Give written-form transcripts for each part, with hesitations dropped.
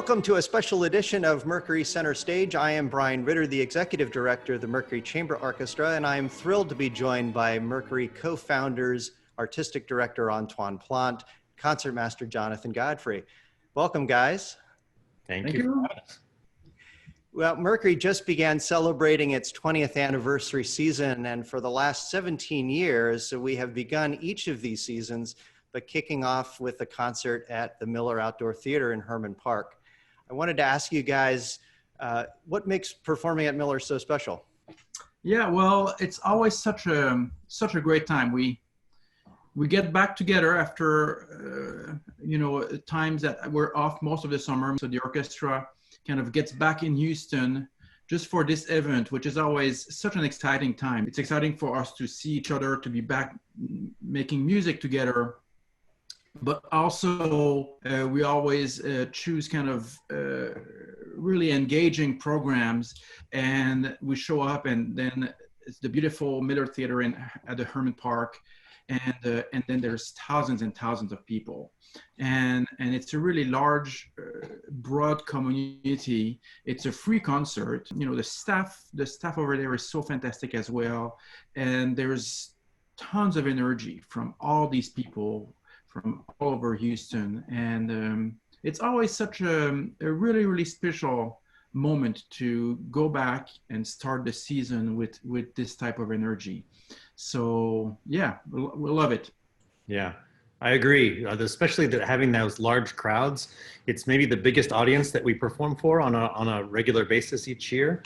Welcome to a special edition of Mercury Center Stage. I am Brian Ritter, the Executive Director of the Mercury Chamber Orchestra, and I am thrilled to be joined by Mercury co-founders, Artistic Director Antoine Plante, Concertmaster Jonathan Godfrey. Welcome, guys. Thank you. Well, Mercury just began celebrating its 20th anniversary season, and for the last 17 years, we have begun each of these seasons by kicking off with a concert at the Miller Outdoor Theater in Herman Park. I wanted to ask you guys, what makes performing at Miller so special? Yeah, well, it's always such a great time. We get back together after times that we're off most of the summer. So the orchestra kind of gets back in Houston just for this event, which is always such an exciting time. It's exciting for us to see each other, to be back making music together. But also, we always choose kind of really engaging programs, and we show up, and then it's the beautiful Miller Theater at the Herman Park, and then there's thousands and thousands of people, and it's a really large, broad community. It's a free concert. You know, the staff over there is so fantastic as well, and there's tons of energy from all these people from all over Houston, and it's always such a really, really special moment to go back and start the season with this type of energy. So yeah, we love it. Yeah, I agree. Especially having those large crowds. It's maybe the biggest audience that we perform for on a regular basis each year.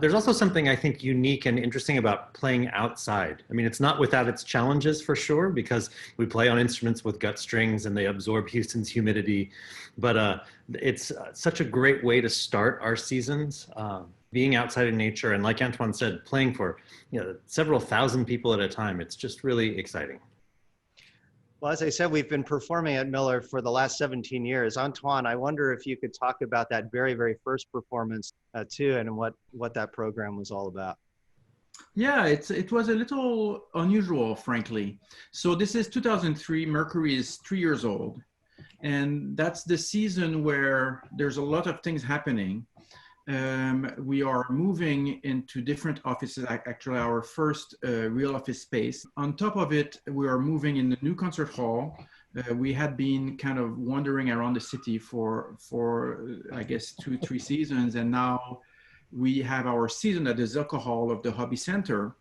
There's also something I think unique and interesting about playing outside. I mean, it's not without its challenges for sure, because we play on instruments with gut strings and they absorb Houston's humidity. But it's such a great way to start our seasons, being outside in nature. And like Antoine said, playing for several thousand people at a time. It's just really exciting. Well, as I said, we've been performing at Miller for the last 17 years. Antoine, I wonder if you could talk about that very, very first performance too, and what that program was all about. Yeah, it was a little unusual, frankly. So this is 2003. Mercury is 3 years old, and that's the season where there's a lot of things happening. We are moving into different offices, actually our first real office space. On top of it, we are moving in the new concert hall. We had been kind of wandering around the city for I guess 2-3 seasons, and now we have our season at the Zilka Hall of the Hobby Center.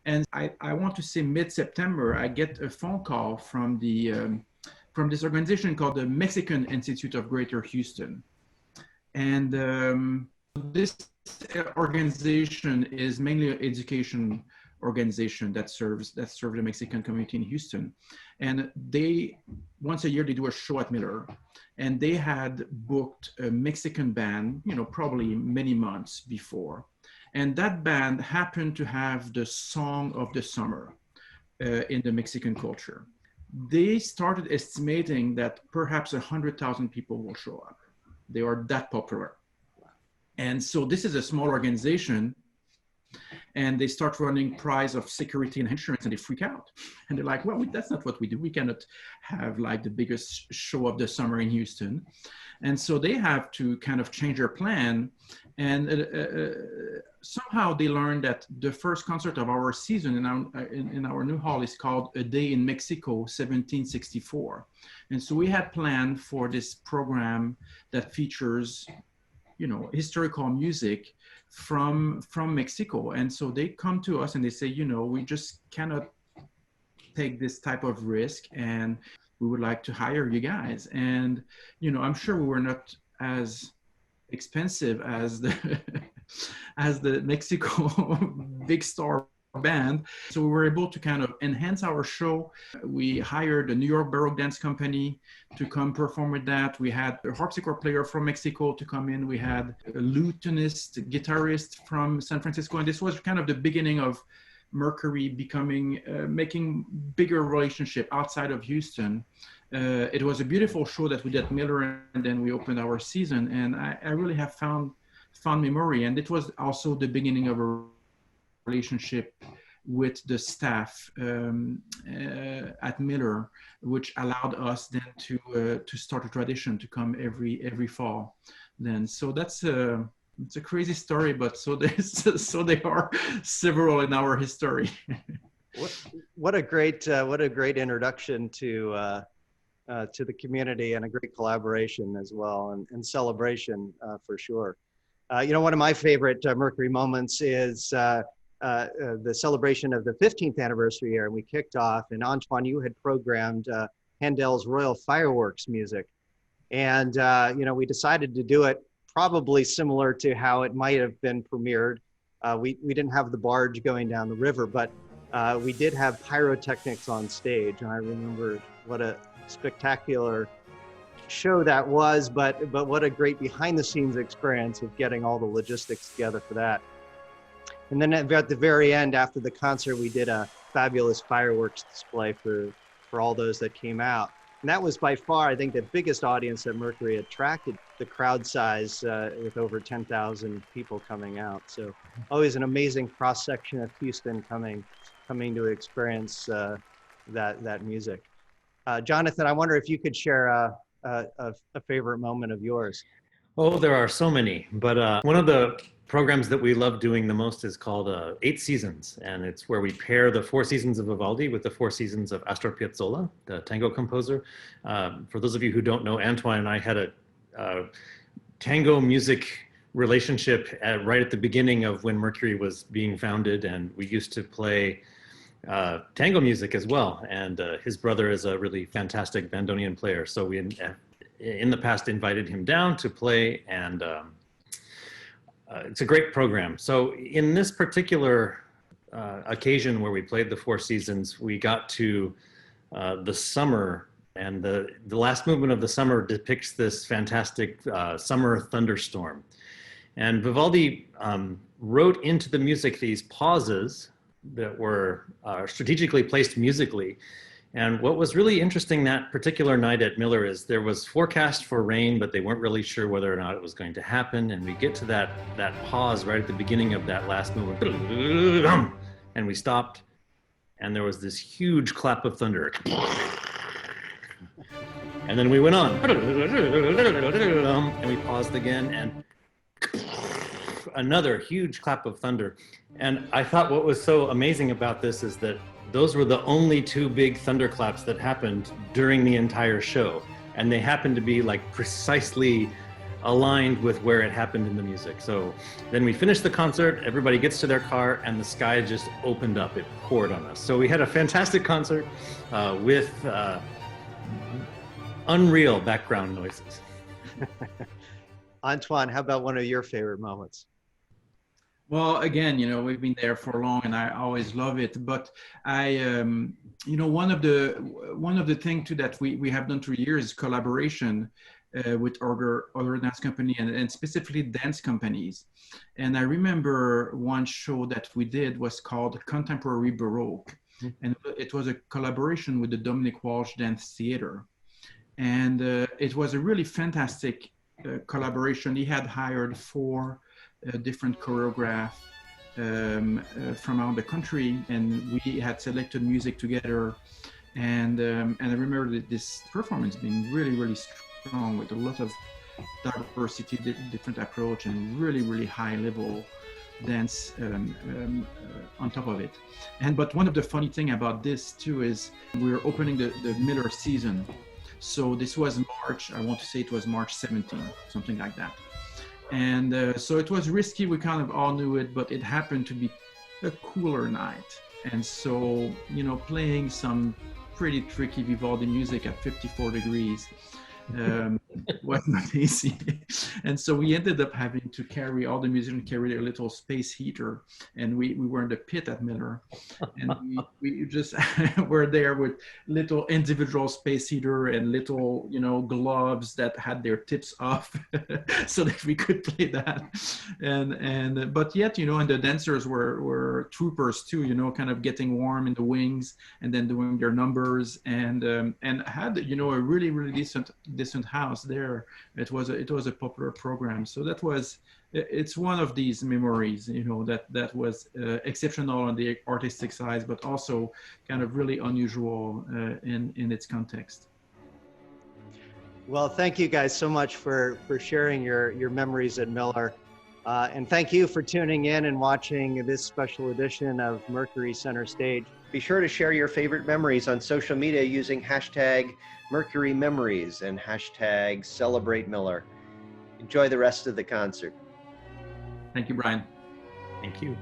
And I want to say mid-September, I get a phone call from this organization called the Mexican Institute of Greater Houston. And this organization is mainly an education organization that serves the Mexican community in Houston. And they, once a year, they do a show at Miller. And they had booked a Mexican band, probably many months before. And that band happened to have the song of the summer in the Mexican culture. They started estimating that perhaps 100,000 people will show up. They are that popular. And so this is a small organization, and they start running price of security and insurance, and they freak out. And they're like, well, that's not what we do. We cannot have like the biggest show of the summer in Houston. And so they have to kind of change their plan. And somehow they learned that the first concert of our season in our new hall is called A Day in Mexico, 1764. And so we had planned for this program that features historical music from Mexico. And so they come to us and they say, we just cannot take this type of risk, and we would like to hire you guys. And, I'm sure we were not as expensive as the Mexico big star band. So we were able to kind of enhance our show. We hired a New York Baroque dance company to come perform with that. We had a harpsichord player from Mexico to come in. We had a lutenist, guitarist from San Francisco. And this was kind of the beginning of Mercury making bigger relationship outside of Houston. It was a beautiful show that we did at Miller, and then we opened our season. And I really have found memory. And it was also the beginning of a relationship with the staff at Miller, which allowed us then to start a tradition to come every fall. then. So that's it's a crazy story, but so there's so there are several in our history. What a great introduction to the community, and a great collaboration as well, and celebration for sure. One of my favorite Mercury moments is the celebration of the 15th anniversary year, and we kicked off, and Antoine, you had programmed Handel's Royal Fireworks music. And, we decided to do it probably similar to how it might have been premiered. We didn't have the barge going down the river, but we did have pyrotechnics on stage. And I remember what a spectacular show that was, but what a great behind the scenes experience of getting all the logistics together for that. And then at the very end, after the concert, we did a fabulous fireworks display for all those that came out. And that was by far, I think, the biggest audience that Mercury attracted, the crowd size with over 10,000 people coming out. So always an amazing cross section of Houston coming to experience that music. Jonathan, I wonder if you could share a favorite moment of yours. Oh, there are so many, but one of the programs that we love doing the most is called 8 Seasons, and it's where we pair the 4 seasons of Vivaldi with the 4 seasons of Astor Piazzolla, the tango composer. For those of you who don't know, Antoine and I had a tango music relationship right at the beginning of when Mercury was being founded, and we used to play tango music as well, and his brother is a really fantastic bandoneon player, so we in the past invited him down to play, and it's a great program. So in this particular occasion where we played the 4 seasons, we got to the summer, and the last movement of the summer depicts this fantastic summer thunderstorm. And Vivaldi wrote into the music these pauses that were strategically placed musically. And what was really interesting that particular night at Miller is there was forecast for rain, but they weren't really sure whether or not it was going to happen. And we get to that pause right at the beginning of that last movement, and we stopped, and there was this huge clap of thunder. And then we went on, and we paused again, and another huge clap of thunder. And I thought what was so amazing about this is that those were the only 2 big thunderclaps that happened during the entire show. And they happened to be like precisely aligned with where it happened in the music. So then we finished the concert, everybody gets to their car, and the sky just opened up. It poured on us. So we had a fantastic concert with unreal background noises. Antoine, how about one of your favorite moments? Well, again, we've been there for long, and I always love it. But one of the things too that we have done through years is collaboration with other dance company and specifically dance companies. And I remember one show that we did was called Contemporary Baroque, and it was a collaboration with the Dominic Walsh Dance Theater, and it was a really fantastic collaboration. He had hired 4 different choreographers from around the country, and we had selected music together. And I remember that this performance being really, really strong with a lot of diversity, different approach, and really, really high level dance on top of it. But one of the funny thing about this too is we're opening the Miller season. So this was March, I want to say it was March 17, something like that. And so it was risky, we kind of all knew it, but it happened to be a cooler night. And so, playing some pretty tricky Vivaldi music at 54 degrees was not easy. And so we ended up having to carry, all the musicians carried a little space heater, and we were in the pit at Miller, and we just were there with little individual space heater and little gloves that had their tips off so that we could play that. And but yet and the dancers were troopers too, kind of getting warm in the wings and then doing their numbers, and had a really decent house there. It was a popular program. So it's one of these memories, that was exceptional on the artistic side, but also kind of really unusual in its context. Well, thank you guys so much for sharing your memories at Miller. And thank you for tuning in and watching this special edition of Mercury Center Stage. Be sure to share your favorite memories on social media using hashtag Mercury Memories and hashtag Celebrate Miller. Enjoy the rest of the concert. Thank you, Brian. Thank you.